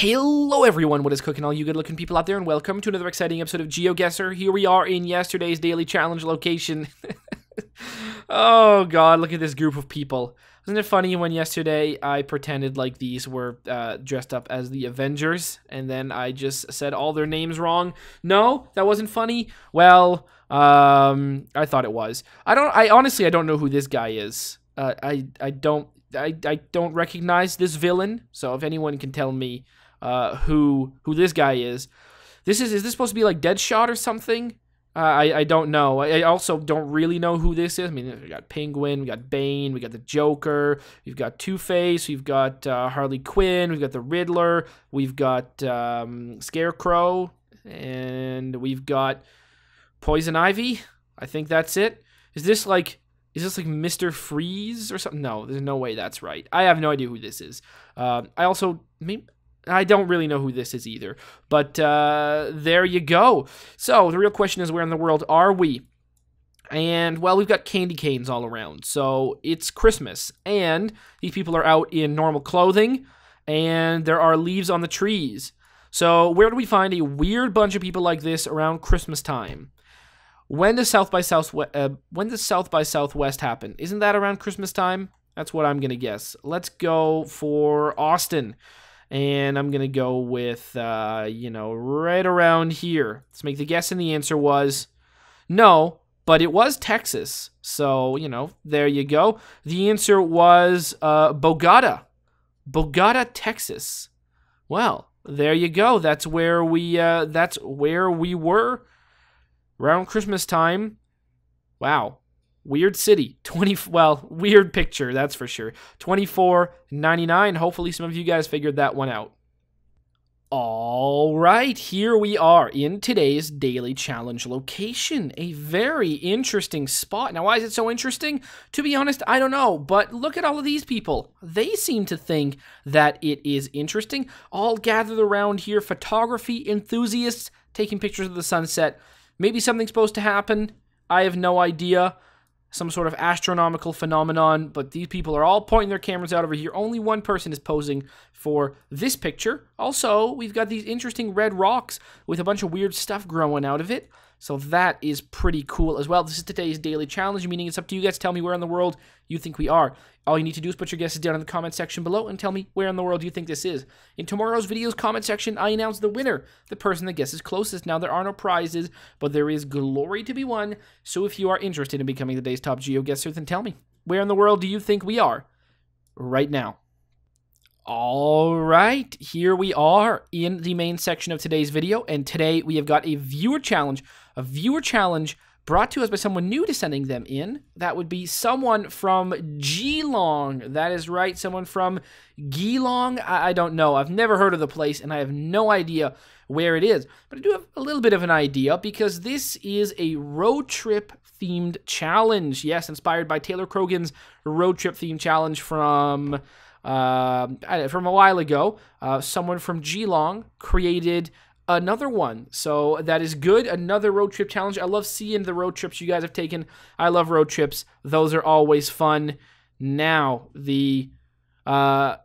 Hello everyone, what is cooking, all you good looking people out there, and welcome to another exciting episode of GeoGuessr. Here we are in yesterday's daily challenge location. Oh god, look at this group of people. Wasn't it funny when yesterday I pretended like these were dressed up as the Avengers, and then I just said all their names wrong? No, that wasn't funny? Well, I thought it was. I honestly don't know who this guy is. I don't recognize this villain, so if anyone can tell me who this guy is this supposed to be like Deadshot or something? I don't know. I also don't really know who this is. I mean, we got Penguin, we got Bane, we got the Joker, we've got Two-Face, we've got Harley Quinn, we've got the Riddler, we've got Scarecrow, and we've got Poison Ivy. I think that's it. Is this like Mr. Freeze or something? No, there's no way that's right. I have no idea who this is. I don't really know who this is either. But there you go. So the real question is, where in the world are we? And, well, we've got candy canes all around. So it's Christmas. And these people are out in normal clothing. And there are leaves on the trees. So where do we find a weird bunch of people like this around Christmas time? When does South by Southwest happen? Isn't that around Christmas time? That's what I'm going to guess. Let's go for Austin. And I'm going to go with, right around here. Let's make the guess, and the answer was no, but it was Texas. So, there you go. The answer was Bogota. Bogota, Texas. Well, there you go. That's where we were around Christmas time. Wow. Weird city. Weird picture, that's for sure. $24.99. Hopefully some of you guys figured that one out. All right, here we are in today's daily challenge location. A very interesting spot. Now, why is it so interesting? To be honest, I don't know, but look at all of these people. They seem to think that it is interesting. All gathered around here, photography enthusiasts taking pictures of the sunset. Maybe something's supposed to happen. I have no idea. Some sort of astronomical phenomenon, but these people are all pointing their cameras out over here. Only one person is posing for this picture. Also, we've got these interesting red rocks with a bunch of weird stuff growing out of it. So that is pretty cool as well. This is today's daily challenge, meaning it's up to you guys to tell me where in the world you think we are. All you need to do is put your guesses down in the comment section below and tell me where in the world you think this is. In tomorrow's video's comment section, I announce the winner, the person that guesses closest. Now, there are no prizes, but there is glory to be won. So if you are interested in becoming the day's top GeoGuessr, then tell me, where in the world do you think we are right now? All right, here we are in the main section of today's video, and today we have got a viewer challenge brought to us by someone new to sending them in. That would be someone from Geelong. That is right, someone from Geelong. I don't know. I've never heard of the place, and I have no idea where it is. But I do have a little bit of an idea, because this is a road trip themed challenge. Yes, inspired by Taylor Crogan's road trip themed challenge from a while ago. Someone from Geelong created another one, so that is good. Another road trip challenge. I love seeing the road trips you guys have taken. I love road trips. Those are always fun. Now,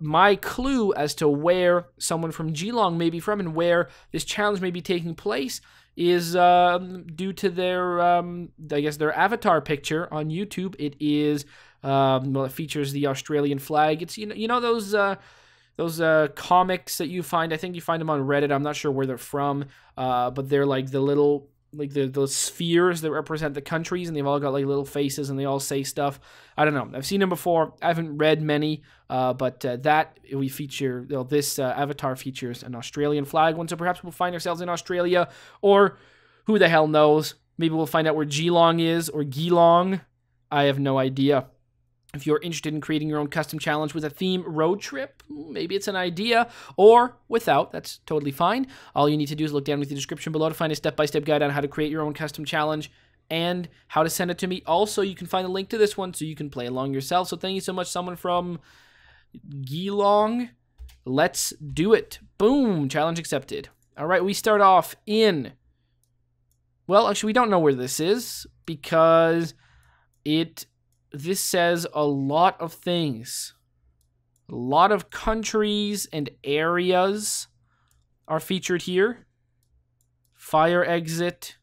my clue as to where someone from Geelong may be from and where this challenge may be taking place is due to their, their avatar picture on YouTube. It is, it features the Australian flag. It's, those comics that you find. I think you find them on Reddit. I'm not sure where they're from, but they're like the little, those spheres that represent the countries, and they've all got like little faces, and they all say stuff. I don't know. I've seen them before. I haven't read many, but this avatar features an Australian flag one, so perhaps we'll find ourselves in Australia, or who the hell knows? Maybe we'll find out where Geelong is, or Geelong. I have no idea. If you're interested in creating your own custom challenge with a theme road trip, maybe it's an idea, or without, that's totally fine. All you need to do is look down with the description below to find a step-by-step guide on how to create your own custom challenge and how to send it to me. Also, you can find a link to this one so you can play along yourself. So thank you so much, someone from Geelong. Let's do it. Boom, challenge accepted. All right, we start off in, well, actually, we don't know where this is, because this says a lot of things. A lot of countries and areas. are featured here. Fire exit.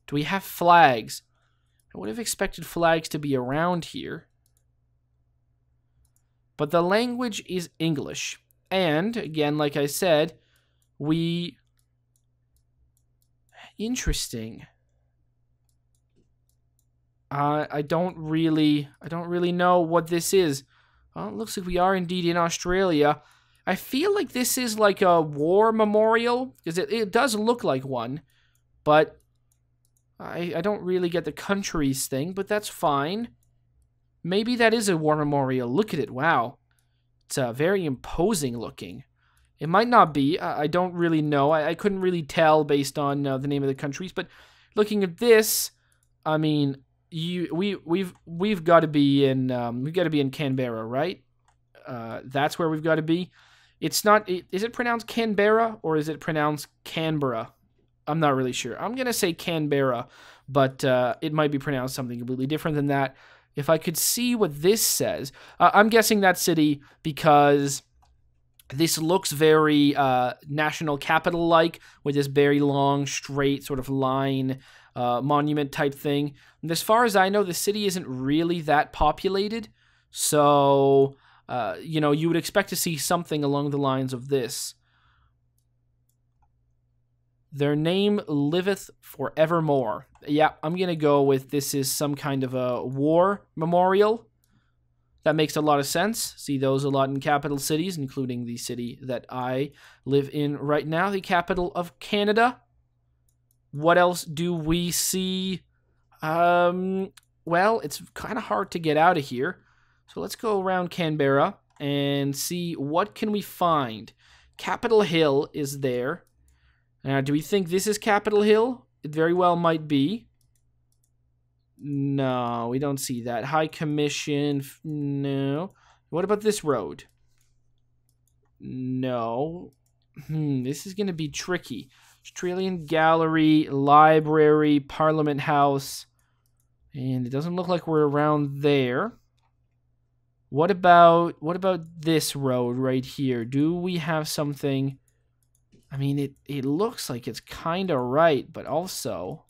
Do we have flags? I would have expected flags to be around here. But the language is English. And, again, like I said, Interesting. I don't really know what this is. Well, it looks like we are indeed in Australia. I feel like this is like a war memorial, because it does look like one, but I don't really get the countries thing, but that's fine. Maybe that is a war memorial. Look at it. Wow. It's very imposing looking. It might not be. I don't really know. I couldn't really tell based on the name of the countries, but looking at this, I mean, we've got to be in Canberra, right? That's where we've got to be. It's not. Is it pronounced Canberra or is it pronounced Canberra? I'm not really sure. I'm gonna say Canberra, but it might be pronounced something completely different than that. If I could see what this says, I'm guessing that city because this looks very national capital-like with this very long, straight sort of line monument type thing. And as far as I know, the city isn't really that populated, so you would expect to see something along the lines of this. Their name liveth forevermore. Yeah, I'm going to go with this is some kind of a war memorial. That makes a lot of sense. See those a lot in capital cities, including the city that I live in right now, the capital of Canada. What else do we see? Well, it's kind of hard to get out of here. So let's go around Canberra and see what can we find. Capitol Hill is there. Now, do we think this is Capitol Hill? It very well might be. No, we don't see that. High Commission, no. What about this road? No. This is going to be tricky. Australian Gallery, Library, Parliament House. And it doesn't look like we're around there. What about this road right here? Do we have something? I mean, it looks like it's kind of right, but also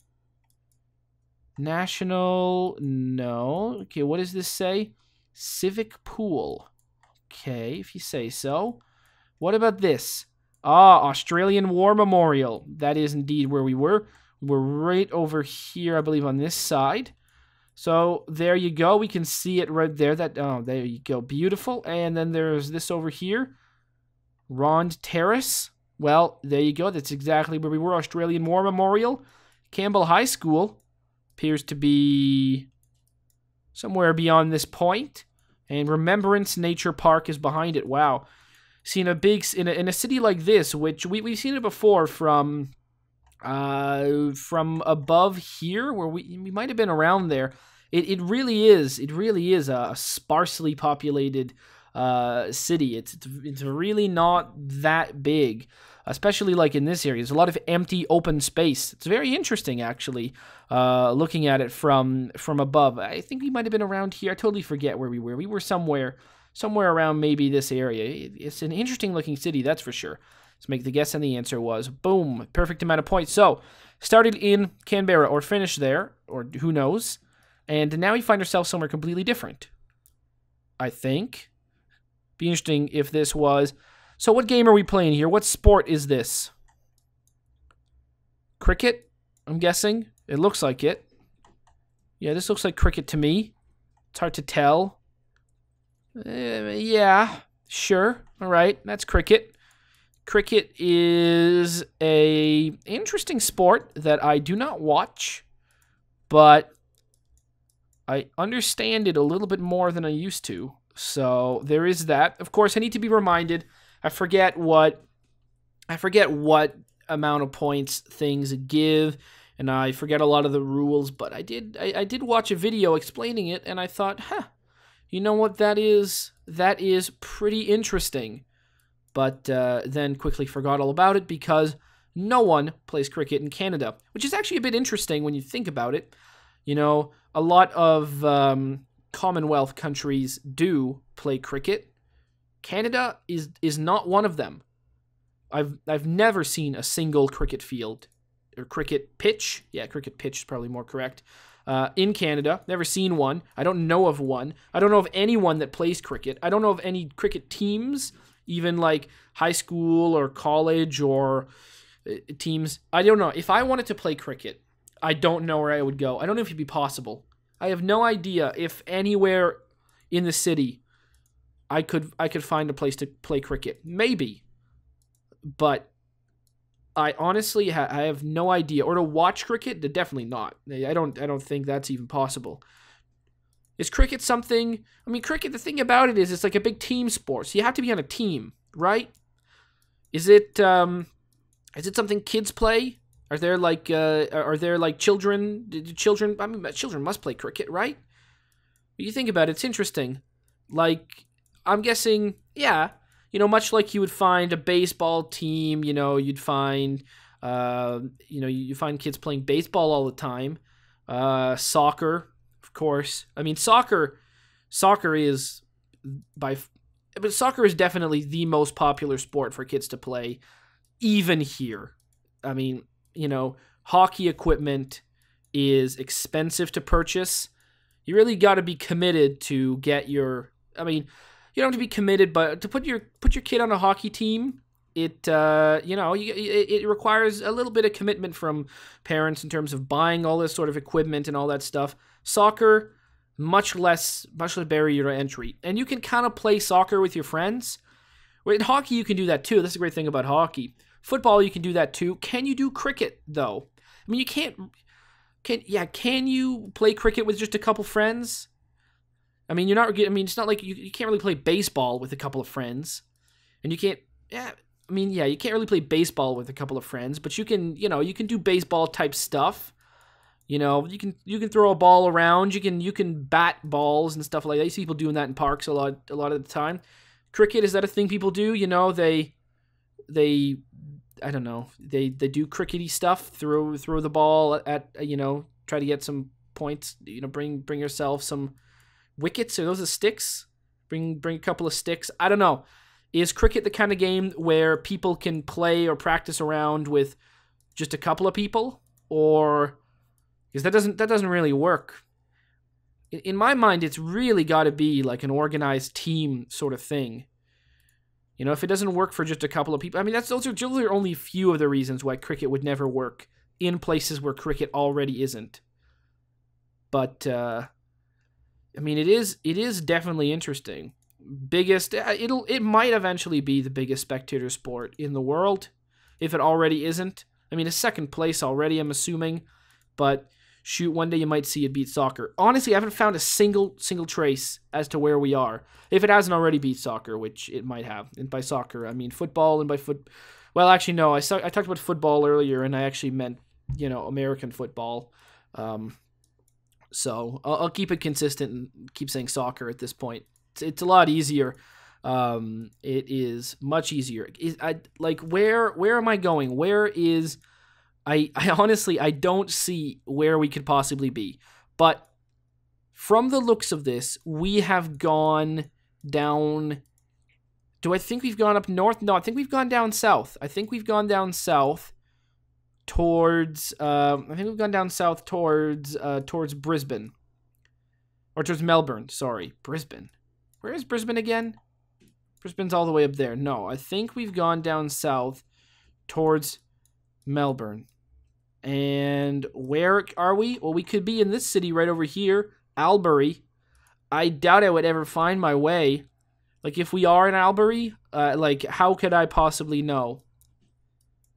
National, no. Okay, what does this say? Civic Pool. Okay, if you say so. What about this? Australian War Memorial. That is indeed where we were. We're right over here, I believe, on this side. So there you go. We can see it right there. There you go. Beautiful. And then there's this over here. Rond Terrace. Well, there you go. That's exactly where we were. Australian War Memorial. Campbell High School appears to be somewhere beyond this point. And Remembrance Nature Park is behind it. Wow. Seen in a city like this, which we've seen it before from above here, where we might have been around there. It really is a sparsely populated city. It's really not that big, especially like in this area. There's a lot of empty open space. It's very interesting, actually, looking at it from above. I think we might have been around here. I totally forget where we were. We were somewhere around maybe this area. It's an interesting looking city, that's for sure. Let's make the guess, and the answer was boom, perfect amount of points. So started in Canberra or finished there, or who knows. And now we find ourselves somewhere completely different, I think. Be interesting if this was... So what game are we playing here? What sport is this? Cricket, I'm guessing. It looks like it. Yeah, this looks like cricket to me. It's hard to tell. Yeah, sure. All right, that's cricket. Cricket is a interesting sport that I do not watch, but I understand it a little bit more than I used to. So there is that. Of course, I need to be reminded. I forget what amount of points things give, and I forget a lot of the rules. But I did watch a video explaining it, and I thought, you know what, that is pretty interesting. But then quickly forgot all about it because no one plays cricket in Canada, which is actually a bit interesting when you think about it. You know, a lot of Commonwealth countries do play cricket. Canada is not one of them. I've never seen a single cricket field or cricket pitch. Yeah, cricket pitch is probably more correct. In Canada, never seen one. I don't know of one. I don't know of anyone that plays cricket. I don't know of any cricket teams, even like high school or college or teams. I don't know. If I wanted to play cricket, I don't know where I would go. I don't know if it'd be possible. I have no idea if anywhere in the city I could find a place to play cricket. Maybe. But I honestly I have no idea. Or to watch cricket, definitely not. I don't think that's even possible. Is cricket something? I mean, cricket. The thing about it is, it's like a big team sport. So you have to be on a team, right? Is it something kids play? Are there like children? Children? I mean, children must play cricket, right? But you think about it, it's interesting. Like, I'm guessing, yeah. Much like you would find a baseball team, you'd find, you find kids playing baseball all the time. Soccer, of course. I mean, soccer is but soccer is definitely the most popular sport for kids to play, even here. I mean, hockey equipment is expensive to purchase. You really got to be committed to get your. I mean, you don't have to be committed, but to put your kid on a hockey team, it requires a little bit of commitment from parents in terms of buying all this sort of equipment and all that stuff. Soccer, much less barrier to entry, and you can kind of play soccer with your friends. In hockey, you can do that too. That's a great thing about hockey. Football, you can do that too. Can you do cricket though? I mean, you can't. Can you play cricket with just a couple friends? I mean, it's not like you can't really play baseball with a couple of friends, and you can't. Yeah, I mean, yeah, you can't really play baseball with a couple of friends, but you can do baseball type stuff. You can throw a ball around. You can bat balls and stuff like that. You see people doing that in parks a lot of the time. Cricket, is that a thing people do? They I don't know. They do crickety stuff. Throw the ball at try to get some points. Bring yourself some wickets. Are those the sticks? Bring a couple of sticks. I don't know. Is cricket the kind of game where people can play or practice around with just a couple of people, or because that doesn't really work. In my mind, it's really got to be like an organized team sort of thing. If it doesn't work for just a couple of people, I mean, those are only a few of the reasons why cricket would never work in places where cricket already isn't. But I mean, it is definitely interesting. It might eventually be the biggest spectator sport in the world, if it already isn't. I mean, it's second place already, I'm assuming, but shoot, one day you might see it beat soccer. Honestly, I haven't found a single trace as to where we are. If it hasn't already beat soccer, which it might have. And by soccer, I mean football, and by well, actually, no, I talked about football earlier, and I actually meant, American football. So I'll keep it consistent and keep saying soccer at this point. It's a lot easier. It is much easier. Where am I going? Where is... I honestly, I don't see where we could possibly be. But from the looks of this, we have gone down... Do I think we've gone up north? No, I think we've gone down south. I think we've gone down south towards... towards Brisbane. Or towards Melbourne, sorry. Brisbane. Where is Brisbane again? Brisbane's all the way up there. No, I think we've gone down south towards Melbourne. And where are we? Well, we could be in this city right over here, Albury. I doubt I would ever find my way. Like, if we are in Albury, how could I possibly know?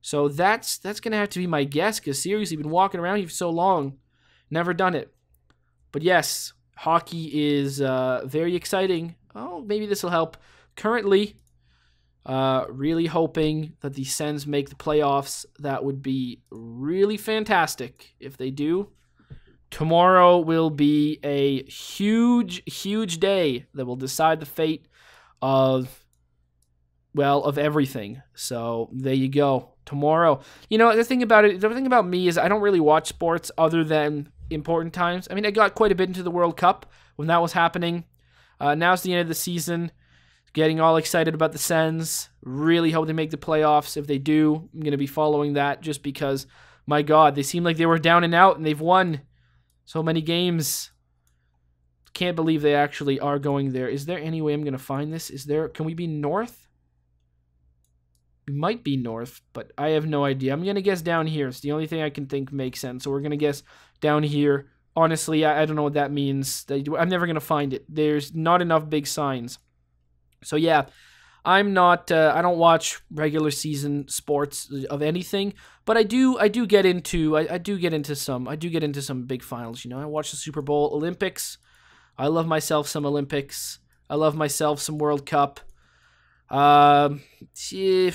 So that's going to have to be my guess, because seriously, I've been walking around here for so long. Never done it. But yes, hockey is very exciting. Oh, maybe this will help. Currently... really hoping that the Sens make the playoffs. That would be really fantastic if they do. Tomorrow will be a huge day that will decide the fate of everything. So there you go. Tomorrow. The thing about me is I don't really watch sports other than important times. I mean, I got quite a bit into the World Cup when that was happening. Now's the end of the season. Getting all excited about the Sens. Really hope they make the playoffs. If they do, I'm going to be following that just because, my God, they seem like they were down and out and they've won so many games. Can't believe they actually are going there. Is there any way I'm going to find this? Can we be north? We might be north, but I have no idea. I'm going to guess down here. It's the only thing I can think makes sense. So we're going to guess down here. Honestly, I don't know what that means. I'm never going to find it. There's not enough big signs. So yeah, I'm not. I don't watch regular season sports of anything, but I do get into. I do get into some big finals. You know, I watch the Super Bowl, Olympics. I love myself some Olympics. I love myself some World Cup. I'll watch. You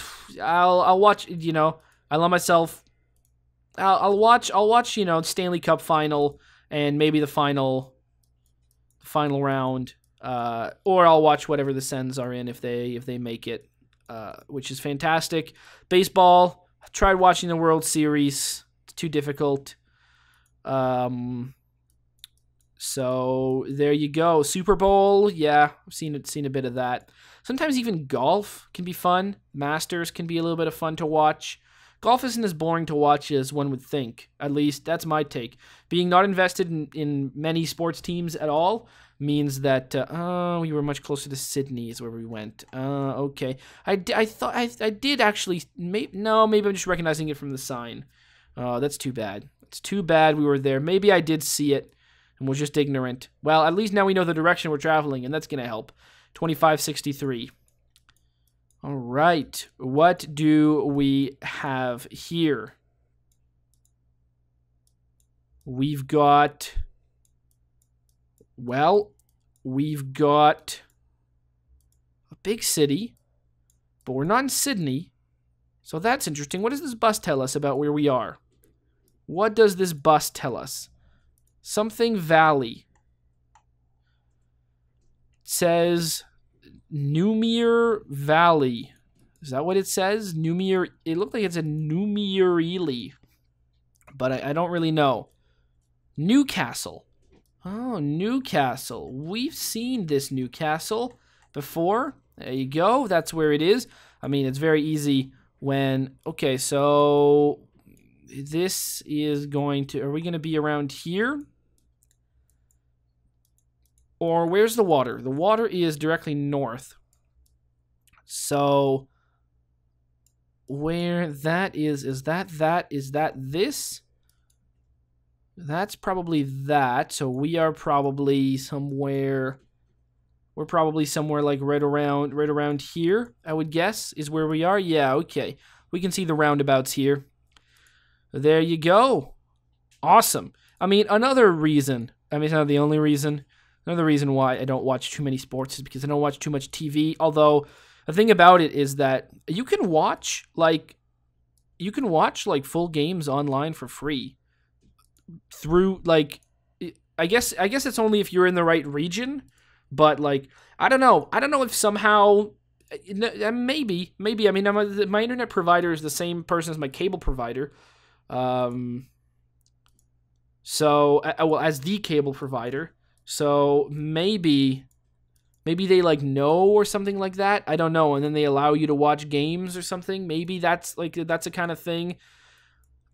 know, I love myself. I'll watch. You know, Stanley Cup final and maybe the final round. Or I'll watch whatever the Sens are in if they make it, which is fantastic. Baseball, I tried watching the World Series. It's too difficult. So there you go. Super Bowl, yeah, I've seen a bit of that. Sometimes even golf can be fun. Masters can be a little bit of fun to watch. Golf isn't as boring to watch as one would think. At least that's my take. Being not invested in many sports teams at all means that we were much closer to Sydney is where we went. Okay. I thought I did actually. Maybe I'm just recognizing it from the sign. That's too bad. It's too bad we were there. Maybe I did see it and was just ignorant. Well, at least now we know the direction we're traveling, and that's going to help. 2563. All right. What do we have here? We've got a big city, but we're not in Sydney. So that's interesting. What does this bus tell us about where we are? What does this bus tell us? Something Valley. It says Numere Valley. Is that what it says? Numere. It looked like it's a Numerili, but I don't really know. Newcastle. Oh, Newcastle. We've seen this Newcastle before. There you go. That's where it is. I mean, it's very easy when... Okay, so this is going to... Are we going to be around here? Or where's the water? The water is directly north. So where that is that this? That's probably that. So we are probably somewhere... We're probably somewhere like right around here, I would guess, is where we are. Yeah, okay. We can see the roundabouts here. There you go. Awesome. I mean, another reason, it's not the only reason, another reason why I don't watch too many sports is because I don't watch too much TV. Although, the thing about it is that you can watch full games online for free. Through, like, I guess it's only if you're in the right region. But, like, I don't know if somehow, maybe, I mean, my internet provider is the same person as my cable provider. So, as the cable provider. So, maybe they, like, know or something like that. I don't know. And then they allow you to watch games or something. Maybe that's a kind of thing.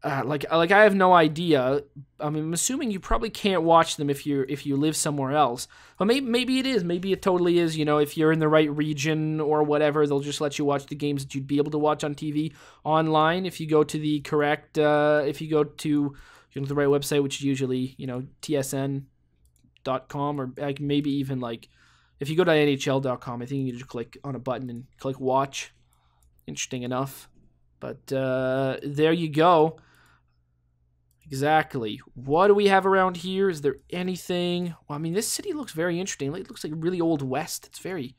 Like I have no idea. I mean, I'm assuming you probably can't watch them if you live somewhere else. But maybe it is. Maybe it totally is. You know, if you're in the right region or whatever, they'll just let you watch the games that you'd be able to watch on TV online if you go to the correct. If you go to the right website, which is usually tsn.com or like maybe even like if you go to nhl.com, I think you can just click on a button and click watch. Interesting enough. But there you go. Exactly. What do we have around here? Is there anything? Well, I mean, this city looks very interesting. It looks like a really old west. It's very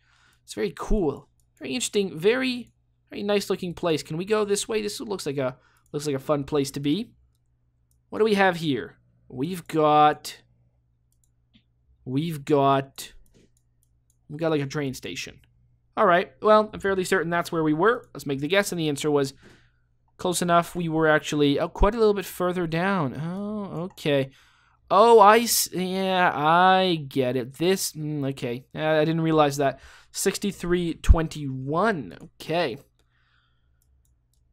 cool. Very interesting. Very, very nice looking place. Can we go this way? This looks like a fun place to be. What do we have here? We've got like a train station. All right. Well, I'm fairly certain that's where we were. Let's make the guess, and the answer was close enough. We were actually quite a little bit further down. Oh, okay. Oh, I get it. This, okay. I didn't realize that. 6321. Okay.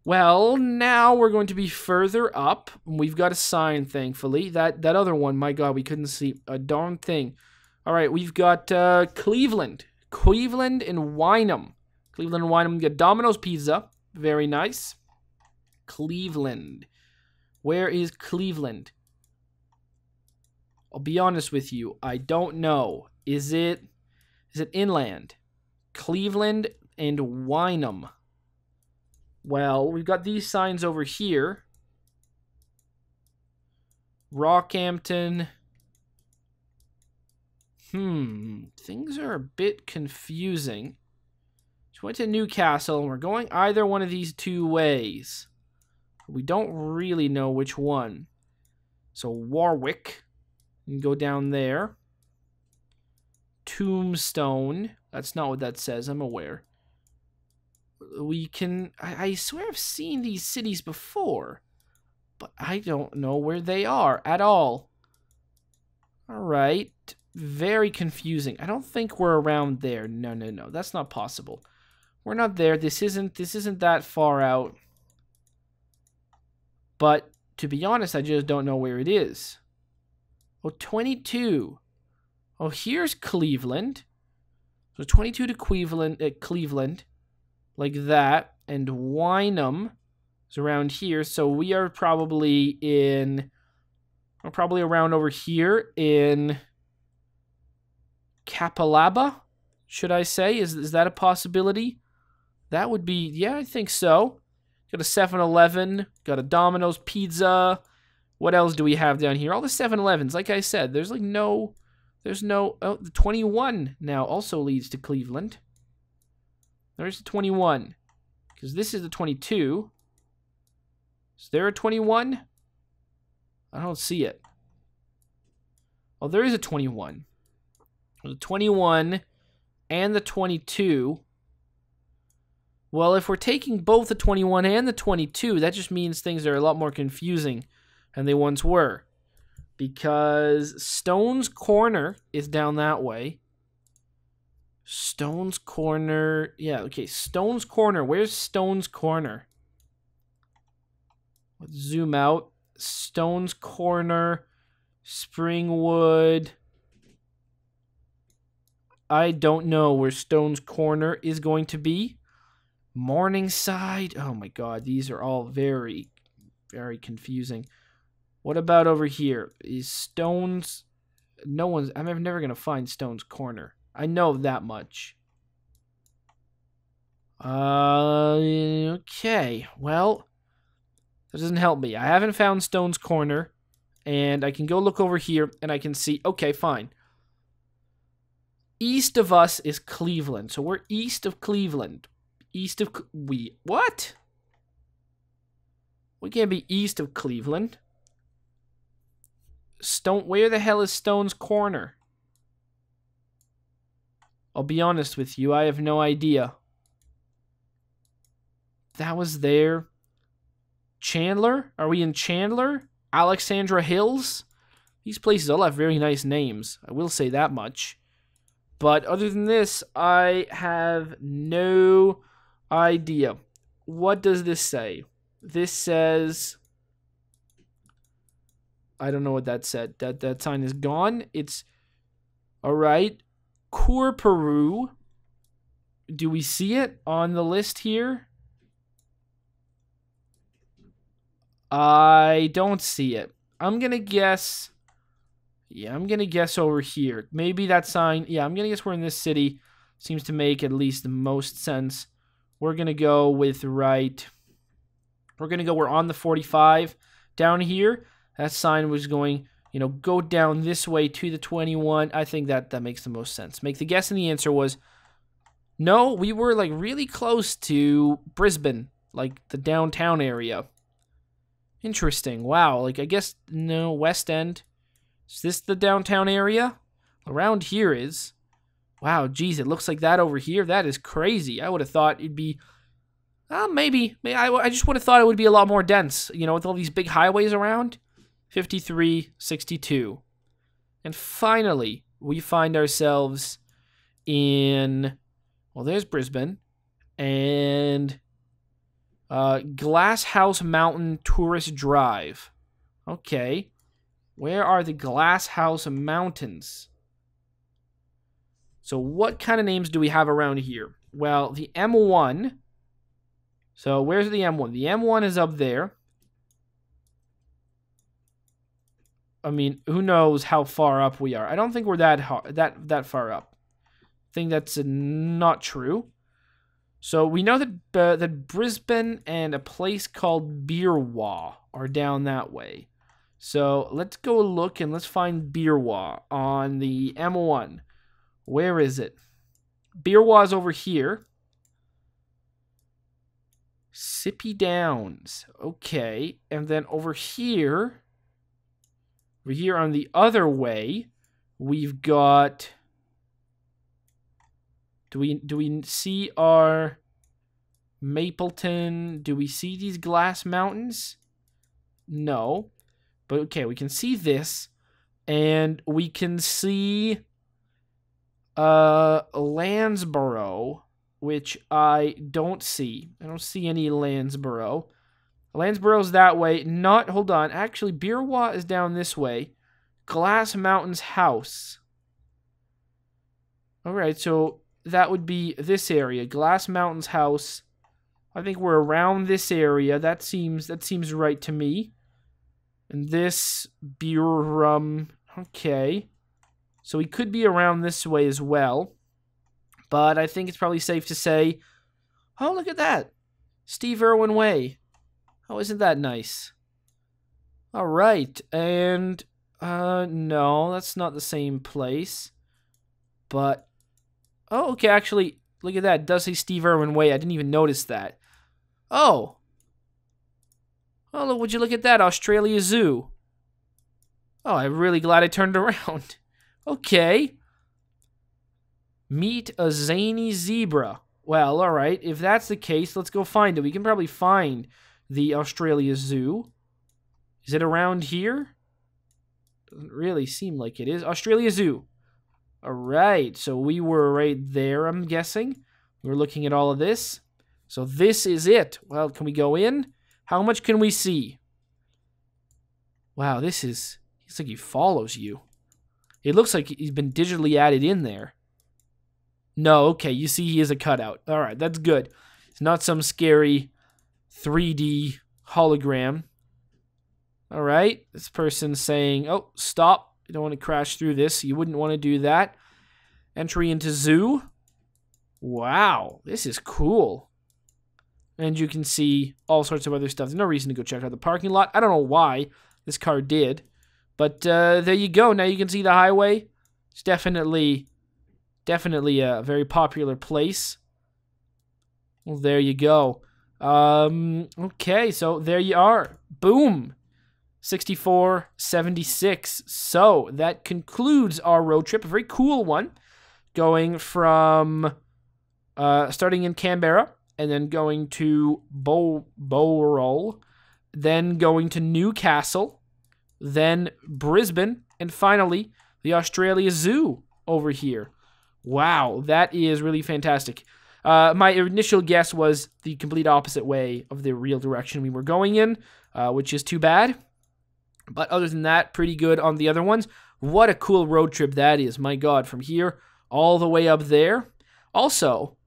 Well, now we're going to be further up. We've got a sign, thankfully. That other one, my God, we couldn't see a darn thing. All right, we've got Cleveland. Cleveland and Wynham. Cleveland and Wynham. We got Domino's Pizza. Very nice. Cleveland. Where is Cleveland? I'll be honest with you. I don't know. Is it inland? Cleveland and Wynham. Well, we've got these signs over here. Rockhampton. Things are a bit confusing. So we went to Newcastle, and we're going either one of these two ways. We don't really know which one. So Warwick. You can go down there. Tombstone. That's not what that says, I'm aware. We can... I swear I've seen these cities before, but I don't know where they are at all. Alright. Very confusing. I don't think we're around there. No. That's not possible. We're not there. This isn't that far out. But, to be honest, I just don't know where it is. Oh, 22. Oh, here's Cleveland. So 22 to Cleveland. Like that. And Wynham is around here. So we are probably in... We're probably around over here in... Kapalaba, should I say? Is that a possibility? That would be... Yeah, I think so. Got a 7-Eleven. Got a Domino's Pizza. What else do we have down here? All the 7-Elevens. Like I said, there's like no... There's no... Oh, the 21 now also leads to Cleveland. There's the 21. Because this is the 22. Is there a 21? I don't see it. Oh, there is a 21. The 21 and the 22. Well, if we're taking both the 21 and the 22, that just means things are a lot more confusing than they once were. Because Stone's Corner is down that way. Stone's Corner... Yeah, okay, Stone's Corner. Where's Stone's Corner? Let's zoom out. Stone's Corner. Springwood. I don't know where Stone's Corner is going to be. Morningside. Oh my God, these are all very, very confusing. What about over here? Is Stone's... No one's... I'm never going to find Stone's Corner. I know that much. Okay. Well, that doesn't help me. I haven't found Stone's Corner. And I can go look over here and I can see... Okay, fine. East of us is Cleveland. So we're east of Cleveland. East of... What? We can't be east of Cleveland. Where the hell is Stone's Corner? I'll be honest with you, I have no idea. That was there. Chandler? Are we in Chandler? Alexandra Hills? These places all have very nice names. I will say that much. But other than this, I have no idea. What does this say? This says... I don't know what that said. That sign is gone. It's... Alright. Peru. Do we see it on the list here? I don't see it. I'm gonna guess... Yeah, I'm gonna guess over here. Maybe that sign... Yeah, I'm gonna guess we're in this city. Seems to make at least the most sense. We're gonna go with right... We're on the 45 down here. That sign was going, go down this way to the 21. I think that makes the most sense. Make the guess, and the answer was no. We were like really close to Brisbane, like the downtown area. Interesting. Wow. Like I guess no, West End. Is this the downtown area? Around here is. Wow. Geez, it looks like that over here. That is crazy. I would have thought it'd be. Maybe. I just would have thought it would be a lot more dense. With all these big highways around. 5362. And finally, we find ourselves in Well, there's Brisbane. And Glass House Mountain Tourist Drive. Okay. Where are the Glass House Mountains? So what kind of names do we have around here? Well, the M1. So where's the M1? The M1 is up there. I mean, who knows how far up we are? I don't think we're that far up. I think that's not true. So we know that Brisbane and a place called Beerwah are down that way. So let's go look and let's find Beerwah on the M1. Where is it? Beerwah is over here. Sippy Downs. Okay. And then over here on the other way, we've got... Do we see our Mapleton? Do we see these Glass Mountains? No. But okay, we can see this. And we can see Landsborough, which I don't see. I don't see any Landsborough. Landsborough's that way. Hold on. Actually, Beerwah is down this way. Glass Mountains House. Alright, so that would be this area. Glass Mountains House. I think we're around this area. That seems right to me. And this okay. So we could be around this way as well. But I think it's probably safe to say, oh, look at that. Steve Irwin Way. Oh, isn't that nice? All right. And, no, that's not the same place. But, oh, okay, actually, look at that. It does say Steve Irwin Way. I didn't even notice that. Oh. Oh, look, would you look at that? Australia Zoo. Oh, I'm really glad I turned around. Okay. Meet a zany zebra. Well, all right. If that's the case, let's go find it. We can probably find the Australia Zoo. Is it around here? Doesn't really seem like it is. Australia Zoo. All right. So we were right there, I'm guessing. We were looking at all of this. So this is it. Well, can we go in? How much can we see? Wow, this is... It's like he follows you. It looks like he's been digitally added in there. No, okay, you see he is a cutout. All right, that's good. It's not some scary 3D hologram. All right, this person's saying, oh, stop. You don't want to crash through this. You wouldn't want to do that. Entry into zoo. Wow, this is cool. And you can see all sorts of other stuff. There's no reason to go check out the parking lot. I don't know why this car did. But there you go. Now you can see the highway. It's definitely a very popular place. Well, there you go. Okay, so there you are. Boom. 64.76. So that concludes our road trip. A very cool one. Going from starting in Canberra and then going to Bowral, then going to Newcastle, then Brisbane, and finally the Australia Zoo over here. Wow, that is really fantastic. My initial guess was the complete opposite way of the real direction we were going in, which is too bad. But other than that, pretty good on the other ones. What a cool road trip that is. My God, from here all the way up there. Also,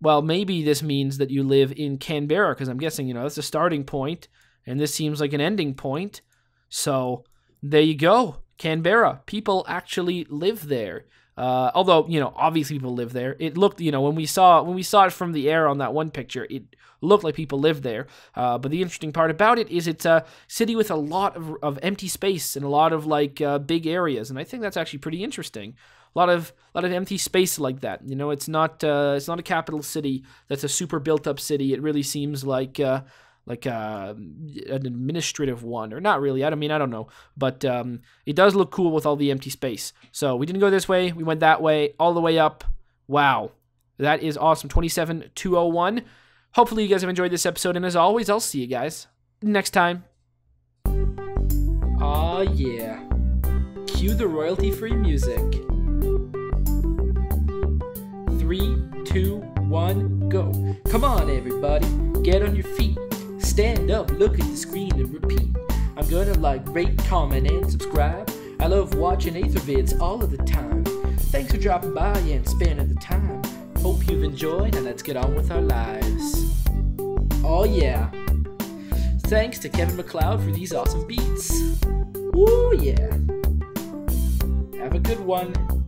well, maybe this means that you live in Canberra, because I'm guessing, that's a starting point, and this seems like an ending point. So, there you go. Canberra. People actually live there. Although, obviously people live there. It looked, when we saw it from the air on that one picture, it looked like people lived there. But the interesting part about it is it's a city with a lot of empty space and a lot of big areas, and I think that's actually pretty interesting. A lot of empty space like that. It's not a capital city that's a super built up city. It really seems like an administrative one, or not really. I don't know, but it does look cool with all the empty space. So we didn't go this way. We went that way, all the way up. Wow, that is awesome. 27,201. Hopefully you guys have enjoyed this episode, and as always, I'll see you guys next time. Aw, yeah. Cue the royalty-free music. 3, 2, 1, go. Come on, everybody, get on your feet. Stand up, look at the screen and repeat. I'm gonna like, rate, comment, and subscribe. I love watching Ather vids all of the time. Thanks for dropping by and spending the time. Hope you've enjoyed, and let's get on with our lives. Oh yeah. Thanks to Kevin MacLeod for these awesome beats. Woo yeah. Have a good one.